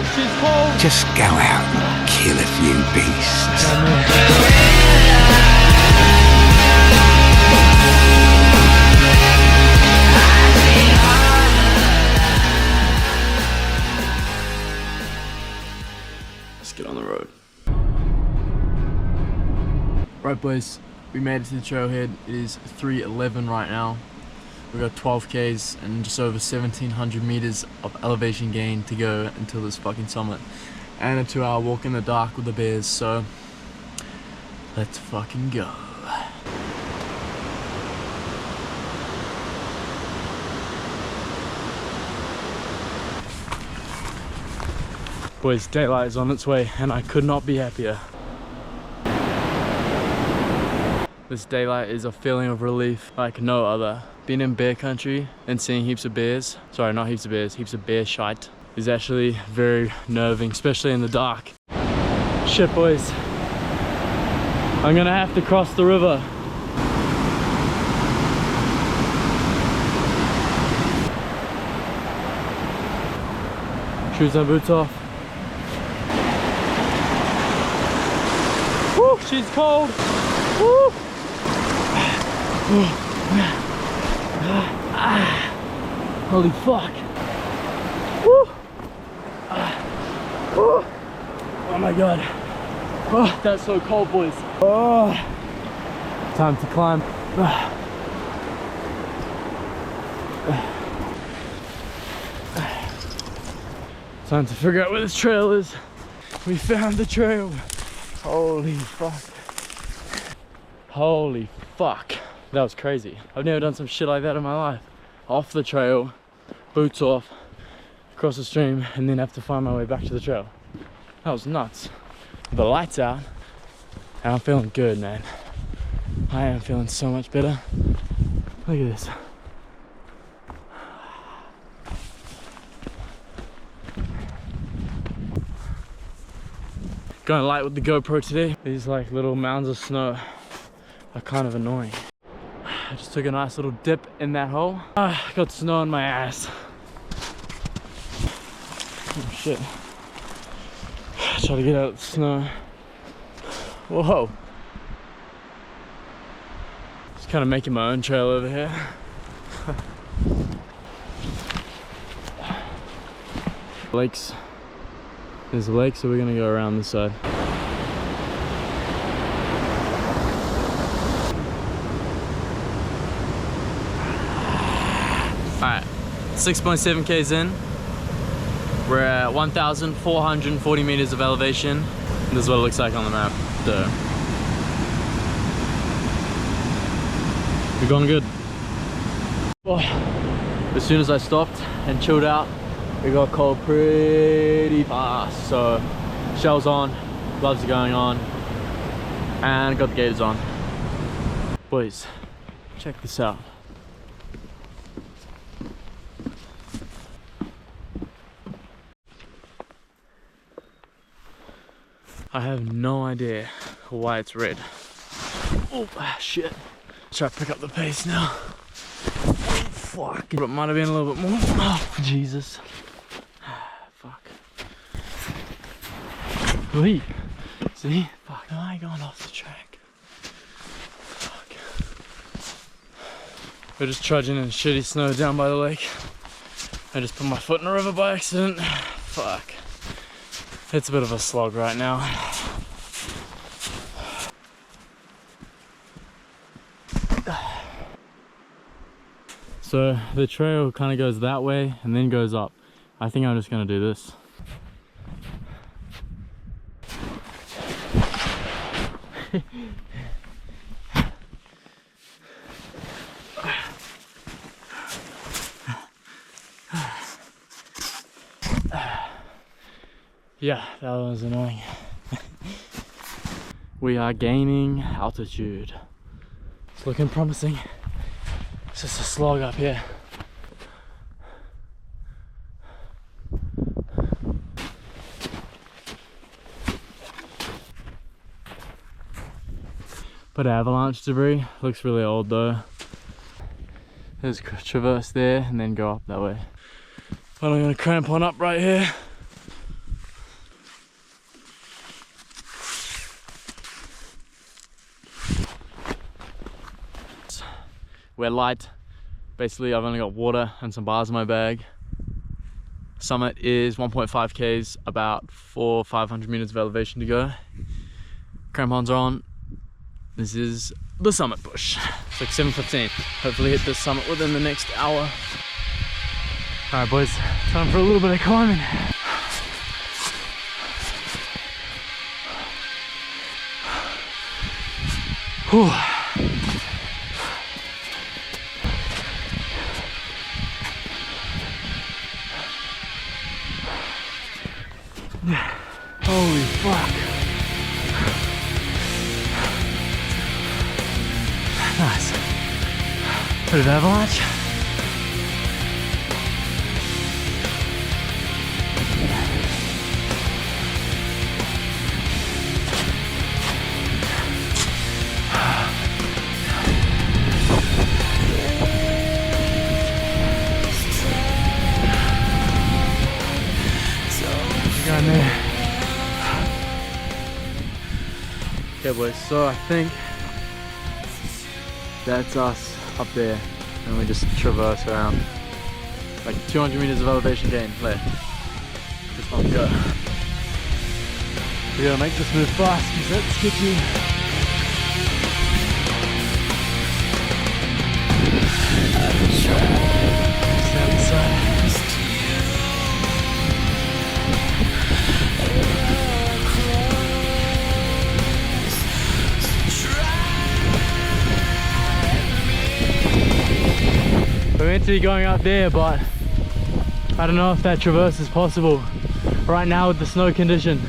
Woo, she's cold. Just go out and kill a few beasts. Let's get on the road. Right boys, we made it to the trailhead. It is 3:11 right now. We got 12 Ks and just over 1700 meters of elevation gain to go until this fucking summit. And a 2-hour walk in the dark with the bears, so let's fucking go. Boys, daylight is on its way and I could not be happier. This daylight is a feeling of relief like no other. Being in bear country and seeing heaps of bears, sorry, not heaps of bears, heaps of bear shite, is actually very nerving, especially in the dark. Shit boys, I'm gonna have to cross the river. Shoes and boots off. Woo, she's cold. Woo. Holy fuck. Woo. Oh my god. Oh, that's so cold, boys. Oh. Time to climb. Time to figure out where this trail is. We found the trail. Holy fuck. Holy fuck. That was crazy. I've never done some shit like that in my life. Off the trail, boots off, across the stream, and then have to find my way back to the trail. That was nuts. The light's out, and I'm feeling good, man. I am feeling so much better. Look at this. Going light with the GoPro today. These like little mounds of snow are kind of annoying. I just took a nice little dip in that hole. Got snow on my ass. Oh shit. Try to get out of the snow. Whoa. Just kind of making my own trail over here. Lakes. There's a lake, so we're gonna go around this side. Alright, 6.7 Ks in. We're at 1,440 meters of elevation. This is what it looks like on the map. Duh. We're going good. Oh. As soon as I stopped and chilled out, it got cold pretty fast. So, shells on, gloves are going on, and got the gaiters on. Boys, check this out. I have no idea why it's red. Oh shit. Let's try to pick up the pace now. Oh fuck. But it might have been a little bit more. Oh Jesus. Fuck. Wait. See? Fuck. Am I going off the track? Fuck. We're just trudging in shitty snow down by the lake. I just put my foot in the river by accident. Fuck. It's a bit of a slog right now. So the trail kind of goes that way and then goes up. I think I'm just gonna do this. Yeah, that was annoying. We are gaining altitude. It's looking promising. It's just a slog up here. But avalanche debris looks really old though. There's a traverse there and then go up that way. But I'm gonna cramp on up right here. we're light. Basically, I've only got water and some bars in my bag. Summit is 1.5 Ks, about 400-500 meters of elevation to go. Crampons are on. This is the summit push. It's like 7:15. Hopefully hit the summit within the next hour. Alright boys, time for a little bit of climbing. Whew. Holy fuck. Nice. Bit of avalanche. Going there. Okay boys, so I think that's us up there, and we just traverse around. Like 200 meters of elevation gain left. Just one to go. We gotta make this move fast because that's sketchy. Stand aside. We're meant to be going up there, but I don't know if that traverse is possible right now with the snow condition.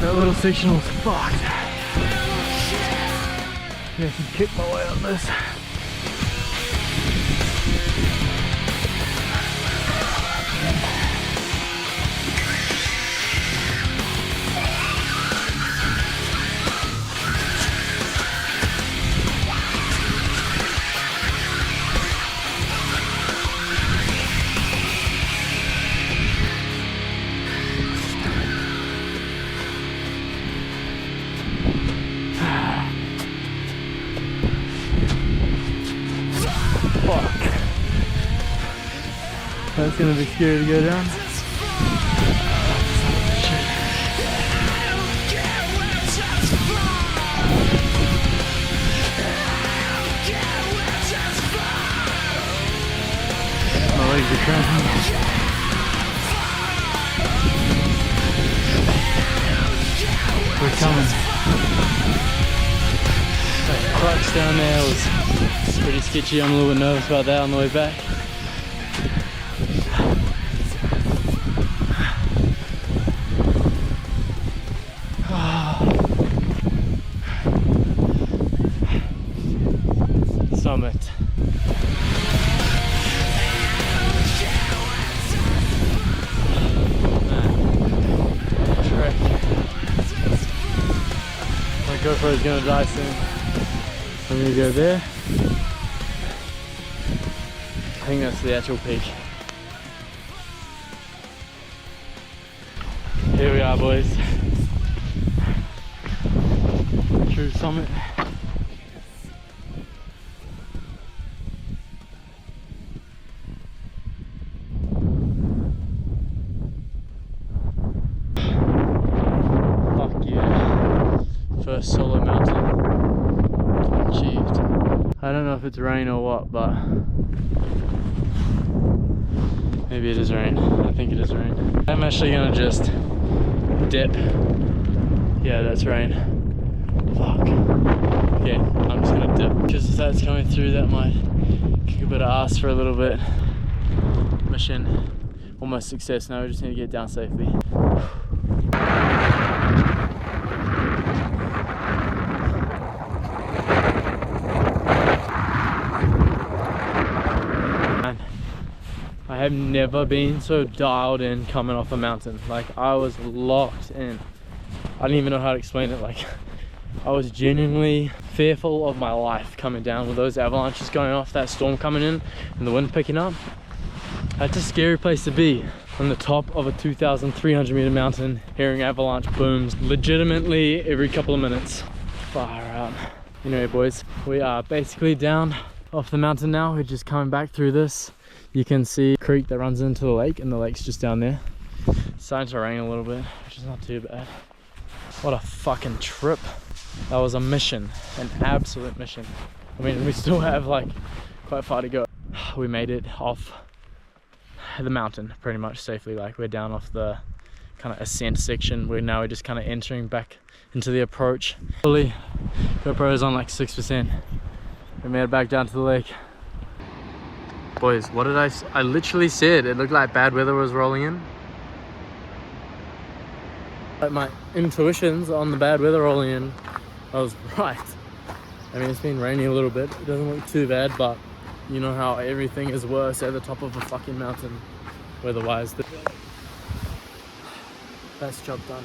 That little section was fucked. I can kick my way on this. Fuck. That's gonna be scary to go down. My legs are cramping. We're coming. That crux down there was pretty sketchy. I'm a little bit nervous about that on the way back. Summit. Trek. My GoPro is gonna die soon. I'm gonna go there. I think that's the actual peak. Here we are, boys. True summit. Fuck yeah. First solo mountain achieved. I don't know if it's rain or what, but maybe it is rain. I think it is rain. I'm actually gonna just dip. Yeah, that's rain. Fuck. Okay, I'm just gonna dip. Because if that's coming through, that might kick a bit of ass for a little bit. Mission almost success. Now we just need to get down safely. I have never been so dialed in coming off a mountain. Like, I was locked in. I don't even know how to explain it. Like, I was genuinely fearful of my life coming down with those avalanches going off, that storm coming in and the wind picking up. That's a scary place to be, on the top of a 2,300 meter mountain, hearing avalanche booms legitimately every couple of minutes. Far out. Anyway, boys, we are basically down off the mountain now. We're just coming back through this. You can see a creek that runs into the lake, and the lake's just down there. It's starting to rain a little bit, which is not too bad. What a fucking trip. That was a mission, an absolute mission. I mean, we still have like quite far to go. We made it off the mountain pretty much safely. Like, we're down off the kind of ascent section. We're just kind of entering back into the approach. Fully, GoPro is on like 6%. We made it back down to the lake. Boys, what did I literally said it looked like bad weather was rolling in. Like, my intuitions on the bad weather rolling in, I was right. I mean, it's been raining a little bit. It doesn't look too bad, but you know how everything is worse at the top of a fucking mountain weather-wise. That's job done.